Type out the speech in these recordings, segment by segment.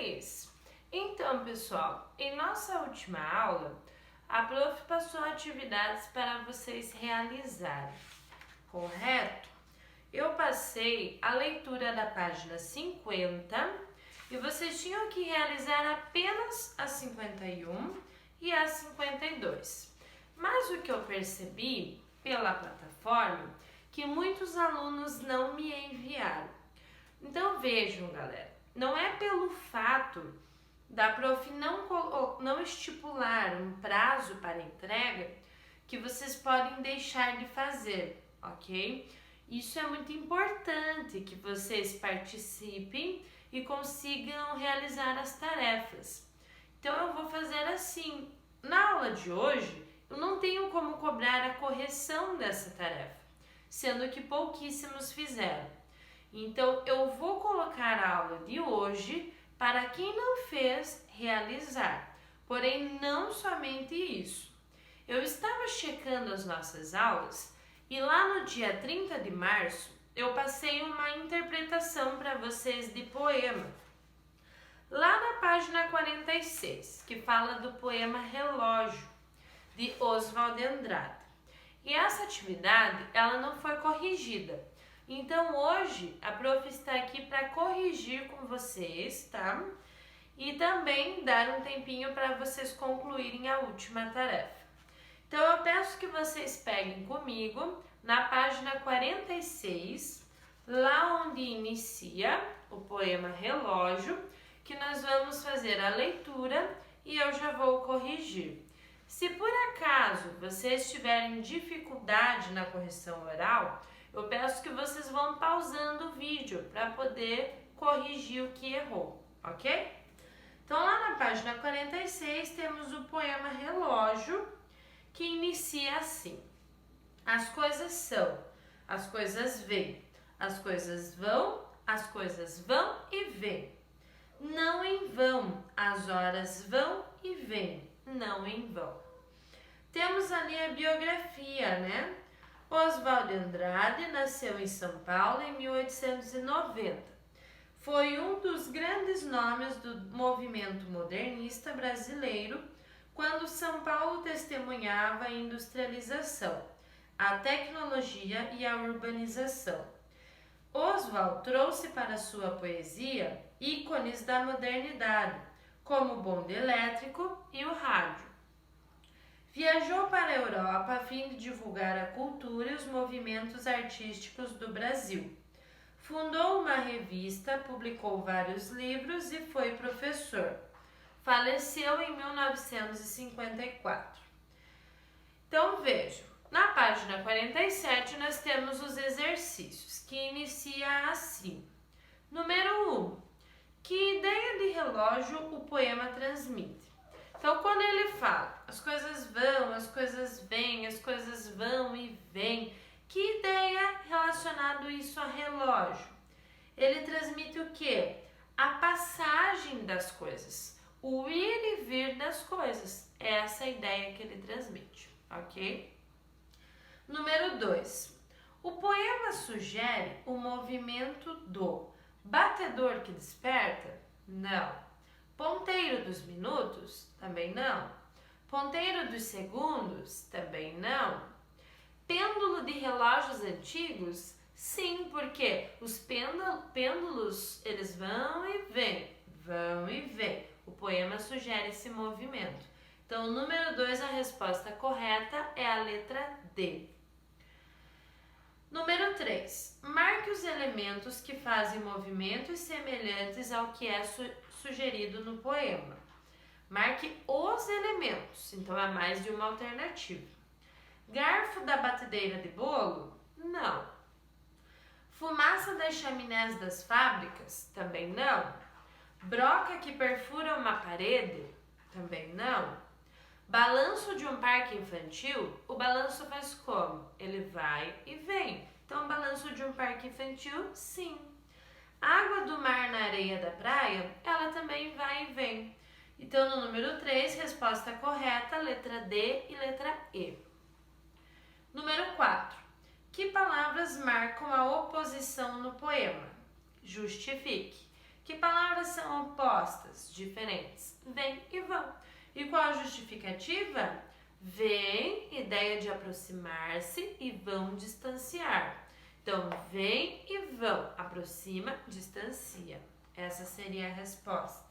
3. Então, pessoal, em nossa última aula, a prof passou atividades para vocês realizarem, correto? Eu passei a leitura da página 50 e vocês tinham que realizar apenas a 51 e a 52. Mas o que eu percebi pela plataforma, que muitos alunos não me enviaram. Então vejam, galera, não é pelo fato da prof não estipular um prazo para entrega que vocês podem deixar de fazer, ok? Isso é muito importante que vocês participem e consigam realizar as tarefas. Então eu vou fazer assim, na aula de hoje eu não tenho como cobrar a correção dessa tarefa, sendo que pouquíssimos fizeram. Então, eu vou colocar a aula de hoje para quem não fez realizar, porém não somente isso. Eu estava checando as nossas aulas e lá no dia 30 de março eu passei uma interpretação para vocês de poema. Lá na página 46, que fala do poema Relógio, de Oswald de Andrade. E essa atividade, ela não foi corrigida. Então, hoje, a prof está aqui para corrigir com vocês, tá? E também dar um tempinho para vocês concluírem a última tarefa. Então, eu peço que vocês peguem comigo na página 46, lá onde inicia o poema Relógio, que nós vamos fazer a leitura e eu já vou corrigir. Se por acaso vocês tiverem dificuldade na correção oral, eu peço que vocês vão pausando o vídeo para poder corrigir o que errou, ok? Então, lá na página 46, temos o poema Relógio, que inicia assim. As coisas são, as coisas vêm, as coisas vão e vêm. Não em vão, as horas vão e vêm, não em vão. Temos ali a biografia, né? Oswald de Andrade nasceu em São Paulo em 1890. Foi um dos grandes nomes do movimento modernista brasileiro quando São Paulo testemunhava a industrialização, a tecnologia e a urbanização. Oswald trouxe para sua poesia ícones da modernidade, como o bonde elétrico e o rádio. Viajou para a Europa a fim de divulgar a cultura e os movimentos artísticos do Brasil. Fundou uma revista, publicou vários livros e foi professor. Faleceu em 1954. Então vejam, na página 47 nós temos os exercícios, que inicia assim. Número 1. Que ideia de relógio o poema transmite? Então, quando ele fala, as coisas vão, as coisas vêm, as coisas vão e vêm, que ideia relacionada isso a relógio? Ele transmite o quê? A passagem das coisas, o ir e vir das coisas. É essa a ideia que ele transmite, ok? Número 2. O poema sugere o movimento do batedor que desperta? Não. Ponteiro dos minutos? Também não. Ponteiro dos segundos? Também não. Pêndulo de relógios antigos? Sim, porque os pêndulos, eles vão e vêm, vão e vêm. O poema sugere esse movimento. Então, número 2, a resposta correta é a letra D. Número 3. Marque os elementos que fazem movimentos semelhantes ao que é sugerido no poema. Marque os elementos, então é mais de uma alternativa. Garfo da batedeira de bolo? Não. Fumaça das chaminés das fábricas? Também não. Broca que perfura uma parede? Também não. Balanço de um parque infantil? O balanço faz como? Ele vai e vem. Então, balanço de um parque infantil? Sim. Água do mar na areia da praia? Ela também vai e vem. Então, no número 3, resposta correta, letra D e letra E. Número 4. Que palavras marcam a oposição no poema? Justifique. Que palavras são opostas, diferentes? Vem e vão. E qual a justificativa? Vem, ideia de aproximar-se, e vão, distanciar. Então, vem e vão, aproxima, distancia. Essa seria a resposta.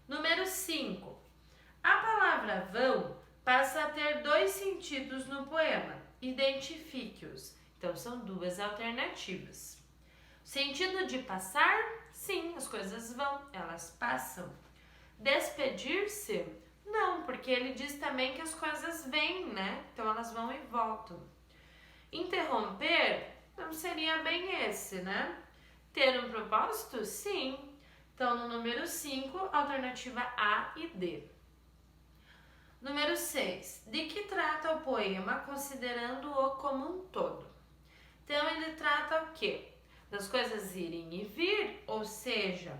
Número 5. A palavra vão passa a ter 2 sentidos no poema. Identifique-os. Então, são 2 alternativas. Sentido de passar? Sim, as coisas vão, elas passam. Despedir-se? Não, porque ele diz também que as coisas vêm, né? Então, elas vão e voltam. Interromper? Não seria bem esse, né? Ter um propósito? Sim. Então, no número 5, alternativa A e D. Número 6. De que trata o poema considerando-o como um todo? Então, ele trata o quê? Das coisas irem e vir, ou seja,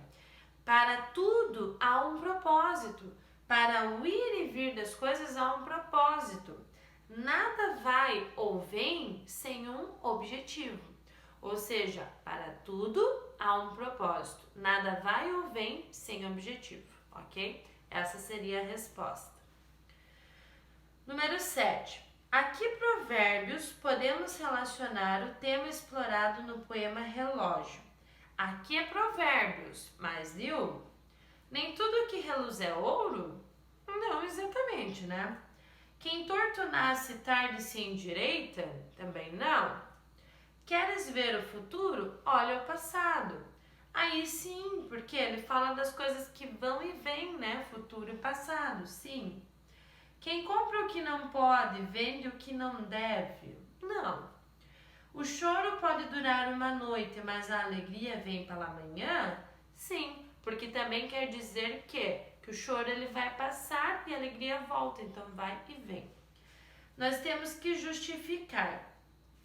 para tudo há um propósito. Para o ir e vir das coisas há um propósito. Nada vai ou vem sem um objetivo. Ou seja, para tudo há um propósito. Nada vai ou vem sem objetivo, ok? Essa seria a resposta. Número 7. A que provérbios podemos relacionar o tema explorado no poema Relógio? Aqui é provérbios, mais de um. Nem tudo que reluz é ouro? Não exatamente, né? Quem torto nasce tarde se endireita? Também não. Queres ver o futuro? Olha o passado. Aí sim, porque ele fala das coisas que vão e vêm, né? Futuro e passado, sim. Quem compra o que não pode, vende o que não deve? Não. O choro pode durar uma noite, mas a alegria vem pela manhã? Sim, porque também quer dizer que o choro ele vai passar e a alegria volta, então vai e vem. Nós temos que justificar.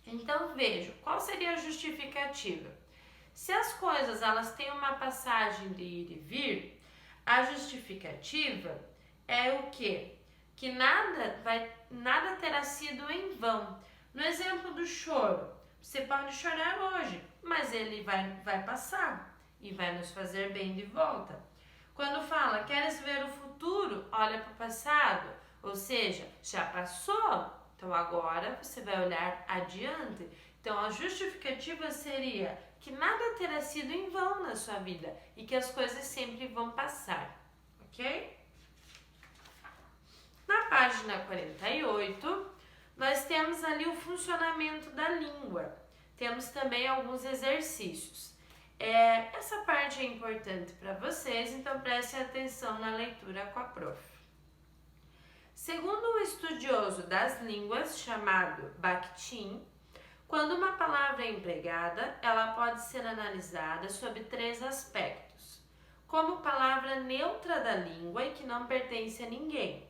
Então veja, qual seria a justificativa? Se as coisas elas têm uma passagem de ir e vir, a justificativa é o quê? Que nada terá sido em vão. No exemplo do choro, você pode chorar hoje, mas ele vai passar e vai nos fazer bem de volta. Quando fala, queres ver o futuro? Olha para o passado, ou seja, já passou, então agora você vai olhar adiante. Então a justificativa seria que nada terá sido em vão na sua vida e que as coisas sempre vão passar, ok? Na página 48, nós temos ali o funcionamento da língua. Temos também alguns exercícios. Essa parte é importante para vocês, então prestem atenção na leitura com a prof. Segundo o estudioso das línguas chamado Bakhtin, quando uma palavra é empregada, ela pode ser analisada sob 3 aspectos. Como palavra neutra da língua e que não pertence a ninguém.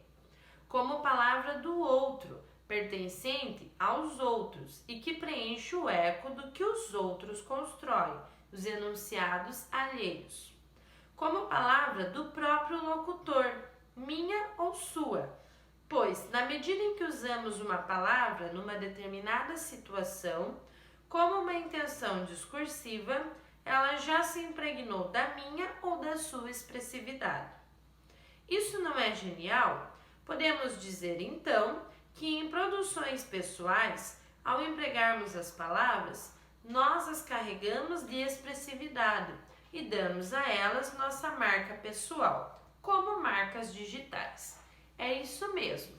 Como palavra do outro, pertencente aos outros e que preenche o eco do que os outros constroem, os enunciados alheios. Como palavra do próprio locutor, minha ou sua, pois, na medida em que usamos uma palavra numa determinada situação, como uma intenção discursiva, ela já se impregnou da minha ou da sua expressividade. Isso não é genial? Podemos dizer, então, que em produções pessoais, ao empregarmos as palavras, nós as carregamos de expressividade e damos a elas nossa marca pessoal, como marcas digitais. É isso mesmo.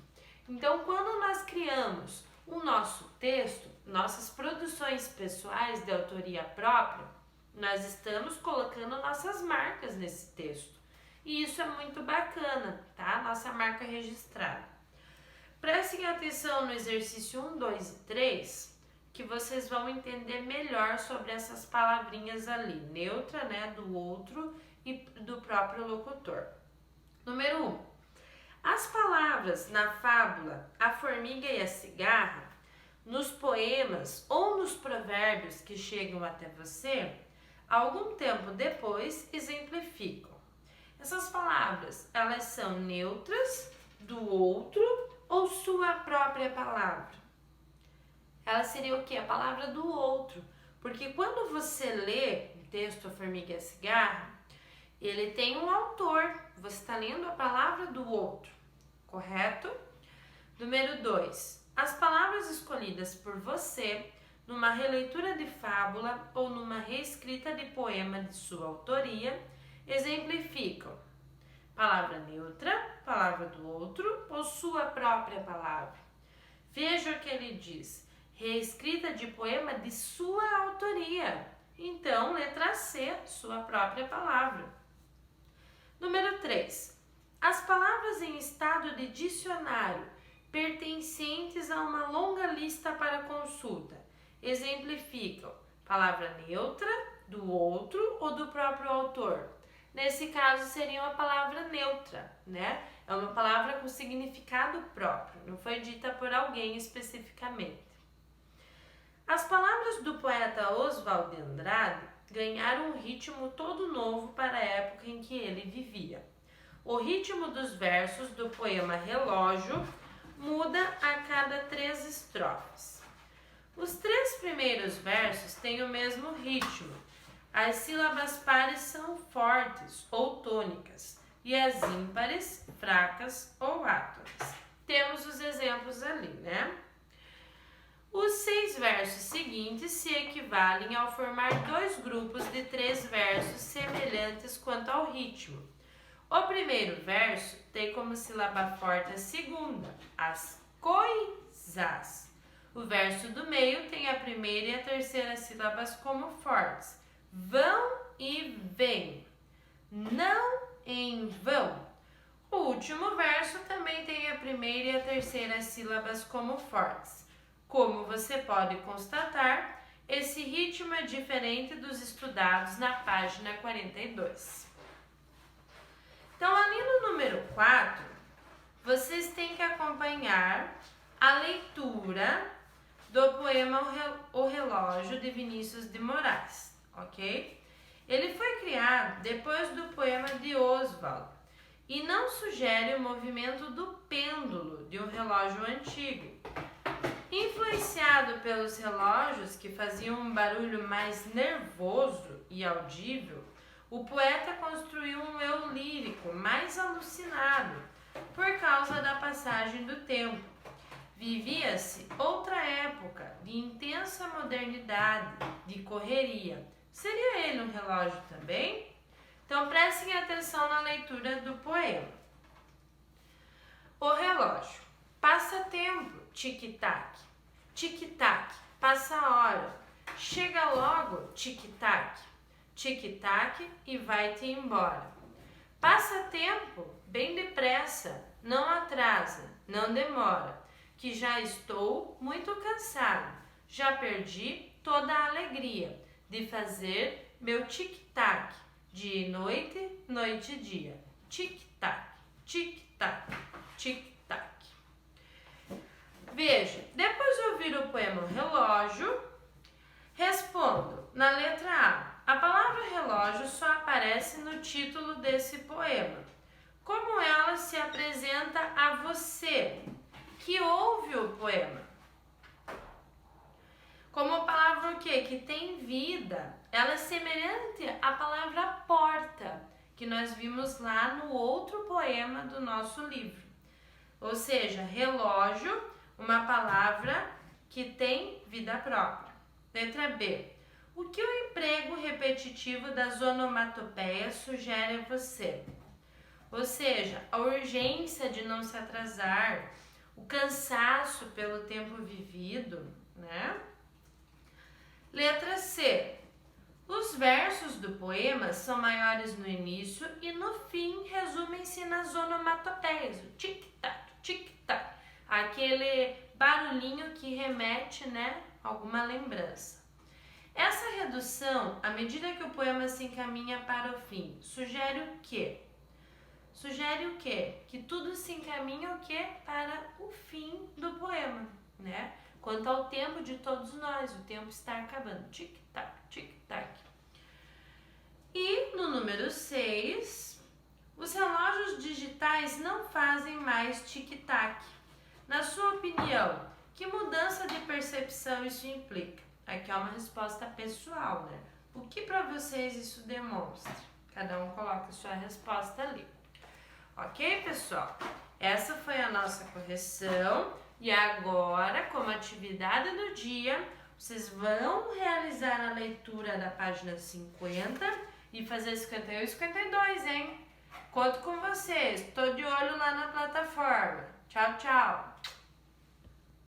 Então, quando nós criamos o nosso texto, nossas produções pessoais de autoria própria, nós estamos colocando nossas marcas nesse texto. E isso é muito bacana, tá? Nossa marca registrada. Prestem atenção no exercício 1, 2 e 3, que vocês vão entender melhor sobre essas palavrinhas ali, neutra, né, do outro e do próprio locutor. Número 1. As palavras na fábula A Formiga e a Cigarra, nos poemas ou nos provérbios que chegam até você, algum tempo depois exemplificam. Essas palavras, elas são neutras, do outro ou sua própria palavra? Ela seria o quê? A palavra do outro. Porque quando você lê o texto A Formiga e a Cigarra, ele tem um autor, você está lendo a palavra do outro, correto? Número 2. As palavras escolhidas por você numa releitura de fábula ou numa reescrita de poema de sua autoria exemplificam palavra neutra, palavra do outro ou sua própria palavra. Veja o que ele diz, reescrita de poema de sua autoria. Então, letra C, sua própria palavra. Número 3. As palavras em estado de dicionário pertencentes a uma longa lista para consulta exemplificam palavra neutra, do outro ou do próprio autor. Nesse caso seria uma palavra neutra, né? É uma palavra com significado próprio, não foi dita por alguém especificamente. As palavras do poeta Oswald de Andrade ganharam um ritmo todo novo para a época em que ele vivia. O ritmo dos versos do poema Relógio muda a cada 3 estrofes. Os 3 primeiros versos têm o mesmo ritmo. As sílabas pares são fortes ou tônicas e as ímpares fracas ou átonas. Temos os exemplos ali, né? Os 6 versos seguintes se equivalem ao formar 2 grupos de 3 versos semelhantes quanto ao ritmo. O primeiro verso tem como sílaba forte a segunda, as coisas. O verso do meio tem a primeira e a terceira sílabas como fortes, vão e vêm, não em vão. O último verso também tem a primeira e a terceira sílabas como fortes. Como você pode constatar, esse ritmo é diferente dos estudados na página 42. Então, ali no número 4, vocês têm que acompanhar a leitura do poema O Relógio, de Vinícius de Moraes, ok? Ele foi criado depois do poema de Oswald e não sugere o movimento do pêndulo de um relógio antigo. Influenciado pelos relógios que faziam um barulho mais nervoso e audível, o poeta construiu um eu lírico mais alucinado por causa da passagem do tempo. Vivia-se outra época de intensa modernidade, de correria. Seria ele um relógio também? Então prestem atenção na leitura do poema. O relógio. Passa tempo, tic-tac. Tic-tac, passa a hora. Chega logo, tic-tac. Tic-tac e vai-te embora. Passa tempo, bem depressa. Não atrasa, não demora. Que já estou muito cansado. Já perdi toda a alegria de fazer meu tic-tac. Dia e noite, noite e dia. Tic-tac, tic-tac, tic-tac. Veja, depois de ouvir o poema Relógio, respondo na letra A. A palavra relógio só aparece no título desse poema. Como ela se apresenta a você, que ouve o poema? Como a palavra o quê? Que tem vida. Ela é semelhante à palavra porta, que nós vimos lá no outro poema do nosso livro. Ou seja, relógio, uma palavra que tem vida própria. Letra B. O que o emprego repetitivo das onomatopeias sugere a você? Ou seja, a urgência de não se atrasar, o cansaço pelo tempo vivido, né? Letra C. Os versos do poema são maiores no início e no fim resumem-se nas onomatopeias, o tic-tac, tic-tac, aquele barulhinho que remete, né, a alguma lembrança. Essa redução, à medida que o poema se encaminha para o fim, sugere o quê? Sugere o quê? Que tudo se encaminha o quê? Para o fim do poema, né? Quanto ao tempo de todos nós, o tempo está acabando. Tic-tac, tic-tac. E no número 6, os relógios digitais não fazem mais tic-tac. Na sua opinião, que mudança de percepção isso implica? Aqui é uma resposta pessoal, né? O que para vocês isso demonstra? Cada um coloca a sua resposta ali. Ok, pessoal? Essa foi a nossa correção. E agora, como atividade do dia, vocês vão realizar a leitura da página 50 e fazer 51 e 52, hein? Conto com vocês. Estou de olho lá na plataforma. Tchau, tchau!